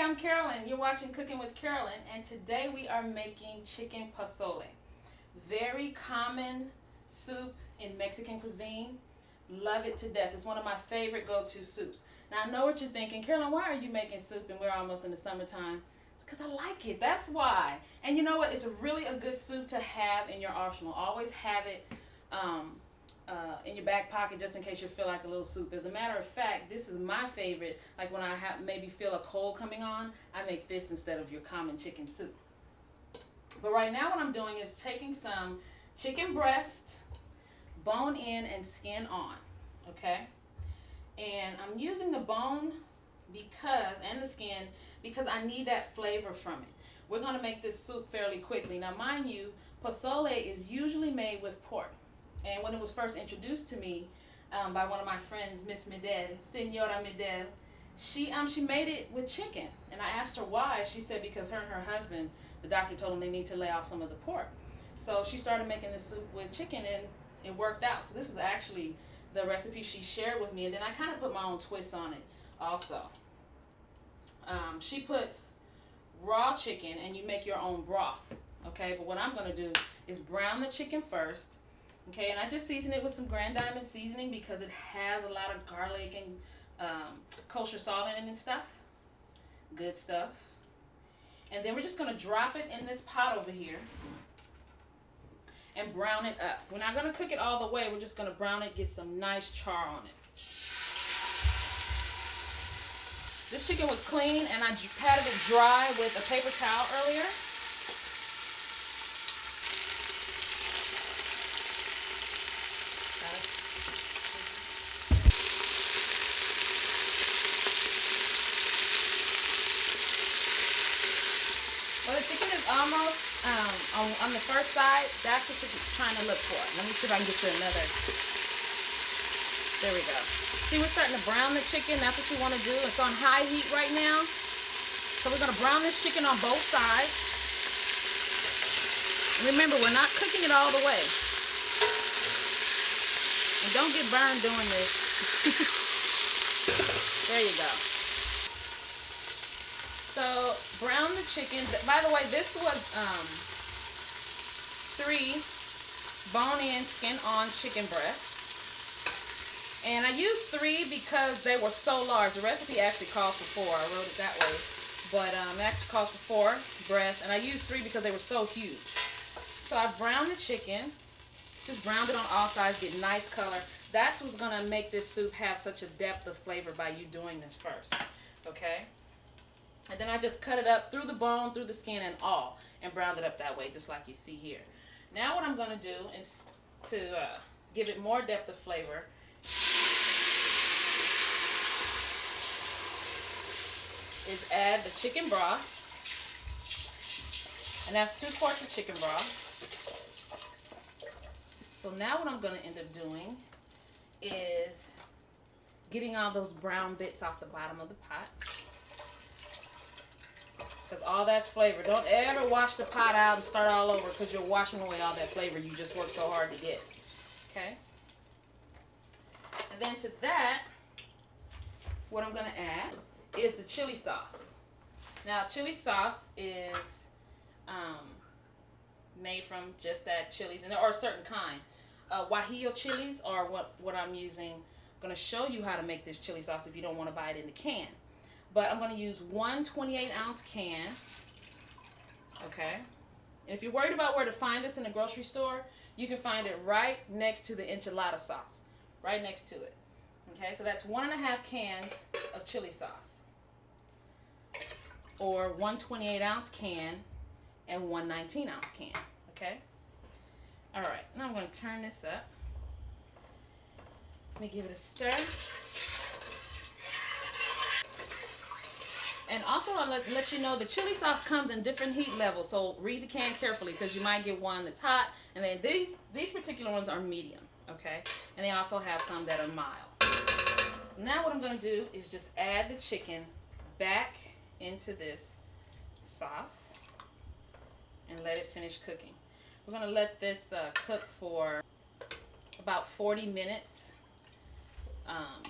I'm Carolyn. You're watching Cooking with Carolyn, and today we are making chicken pozole. Very common soup in Mexican cuisine. Love it to death. It's one of my favorite go-to soups. Now I know what you're thinking, Carolyn, why are you making soup and we're almost in the summertime? It's because I like it. That's why. And you know what? It's really a good soup to have in your arsenal. Always have it in your back pocket just in case you feel like a little soup. As a matter of fact, this is my favorite. Like when I maybe feel a cold coming on, I make this instead of your common chicken soup. But right now what I'm doing is taking some chicken breast, bone in and skin on, okay? And I'm using the bone and the skin because I need that flavor from it. We're gonna make this soup fairly quickly. Now mind you, pozole is usually made with pork. And when it was first introduced to me by one of my friends, Miss Medel, Senora Medel, she made it with chicken. And I asked her why. She said because her and her husband, the doctor told them they need to lay off some of the pork. So she started making this soup with chicken and it worked out. So this is actually the recipe she shared with me. And then I kind of put my own twist on it also. She puts raw chicken and you make your own broth. Okay, but what I'm going to do is brown the chicken first. Okay, and I just season it with some Grand Diamond seasoning because it has a lot of garlic and kosher salt in it and stuff. Good stuff. And then we're just going to drop it in this pot over here and brown it up. We're not going to cook it all the way. We're just going to brown it, get some nice char on it. This chicken was clean and I patted it dry with a paper towel earlier. Well, the chicken is almost on the first side. That's what you're trying to look for. Let me see if I can get you another. There we go. See, we're starting to brown the chicken. That's what you want to do. It's on high heat right now. So we're going to brown this chicken on both sides. Remember, we're not cooking it all the way. And don't get burned doing this. There you go. So brown the chicken. By the way, this was 3 bone-in, skin-on chicken breasts. And I used 3 because they were so large. The recipe actually calls for 4. I wrote it that way. But it actually calls for 4 breasts. And I used 3 because they were so huge. So I browned the chicken. Just browned it on all sides, get nice color. That's what's going to make this soup have such a depth of flavor by you doing this first. Okay? And then I just cut it up through the bone, through the skin and all, and browned it up that way, just like you see here. Now what I'm going to do is to give it more depth of flavor. Is add the chicken broth. And that's 2 quarts of chicken broth. So now what I'm going to end up doing is getting all those brown bits off the bottom of the pot. Because all that's flavor. Don't ever wash the pot out and start all over because you're washing away all that flavor you just worked so hard to get. Okay? And then to that, what I'm going to add is the chili sauce. Now, chili sauce is made from just that chilies, or a certain kind. Guajillo chilies are what I'm using. I'm going to show you how to make this chili sauce if you don't want to buy it in the can. But I'm going to use 1 28-ounce can. Okay? And if you're worried about where to find this in the grocery store, you can find it right next to the enchilada sauce. Right next to it. Okay? So that's 1.5 cans of chili sauce. Or 1 28-ounce can and 1 19-ounce can. Okay? Alright. Now I'm going to turn this up. Let me give it a stir. And also I'll let you know the chili sauce comes in different heat levels, so read the can carefully because you might get one that's hot, and then these particular ones are medium, okay? And they also have some that are mild. So now what I'm going to do is just add the chicken back into this sauce and let it finish cooking. We're going to let this cook for about 40 minutes.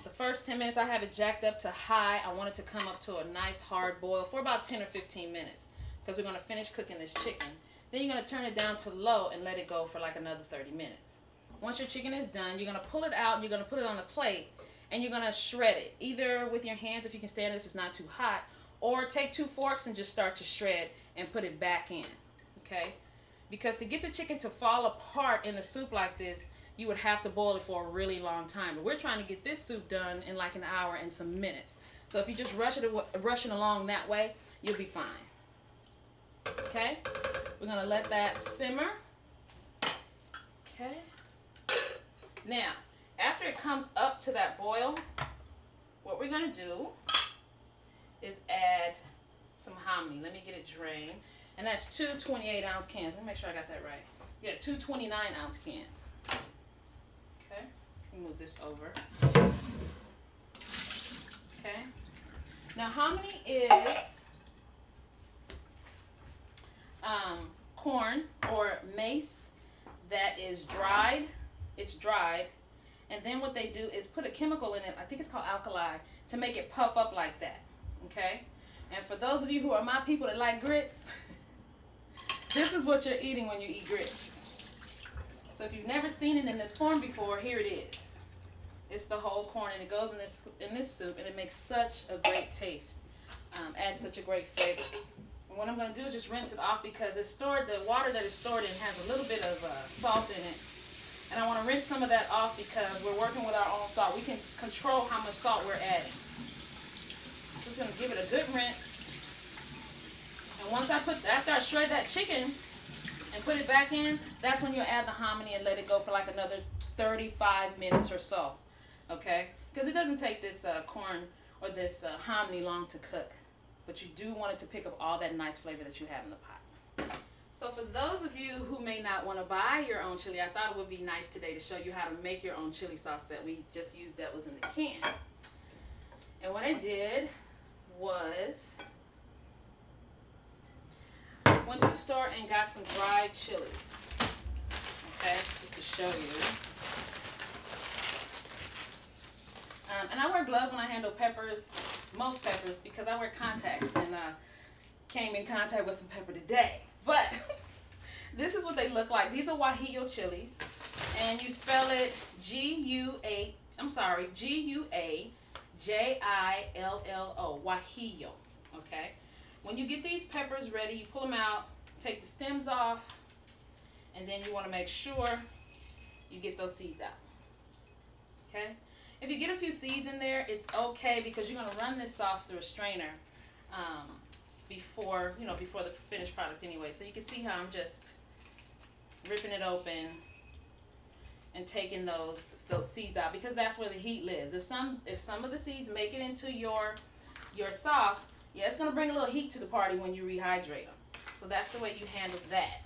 The first 10 minutes I have it jacked up to high. I want it to come up to a nice hard boil for about 10 or 15 minutes because we're going to finish cooking this chicken. Then you're going to turn it down to low and let it go for like another 30 minutes. Once your chicken is done, you're going to pull it out and you're going to put it on a plate and you're going to shred it, either with your hands if you can stand it if it's not too hot, or take 2 forks and just start to shred and put it back in, okay? Because to get the chicken to fall apart in a soup like this, you would have to boil it for a really long time. But we're trying to get this soup done in like an hour and some minutes. So if you just rush it along that way, you'll be fine. Okay? We're going to let that simmer. Okay? Now, after it comes up to that boil, what we're going to do is add some hominy. Let me get it drained. And that's 2 28-ounce cans. Let me make sure I got that right. Yeah, 2 29-ounce cans. Okay, let me move this over. Okay. Now, hominy is corn or mace that is dried. It's dried. And then what they do is put a chemical in it, I think it's called alkali, to make it puff up like that. Okay? And for those of you who are my people that like grits, this is what you're eating when you eat grits. So if you've never seen it in this form before, here it is. It's the whole corn, and it goes in this soup, and it makes such a great taste. Adds such a great flavor. And what I'm going to do is just rinse it off because it's stored. The water that it's stored in has a little bit of salt in it, and I want to rinse some of that off because we're working with our own salt. We can control how much salt we're adding. Just going to give it a good rinse. And after I shred that chicken and put it back in, that's when you'll add the hominy and let it go for like another 35 minutes or so. Okay? Because it doesn't take this corn or this hominy long to cook. But you do want it to pick up all that nice flavor that you have in the pot. So for those of you who may not want to buy your own chili, I thought it would be nice today to show you how to make your own chili sauce that we just used that was in the can. And what I did was went to the store and got some dried chilies. Okay, just to show you. And I wear gloves when I handle peppers, most peppers, because I wear contacts and came in contact with some pepper today. But this is what they look like. These are guajillo chilies, and you spell it Guajillo, guajillo. Okay. When you get these peppers ready, you pull them out, take the stems off, and then you want to make sure you get those seeds out. Okay? If you get a few seeds in there, it's okay because you're going to run this sauce through a strainer before the finished product anyway. So you can see how I'm just ripping it open and taking those seeds out because that's where the heat lives. If some of the seeds make it into your sauce, yeah, it's going to bring a little heat to the party when you rehydrate them. So that's the way you handle that.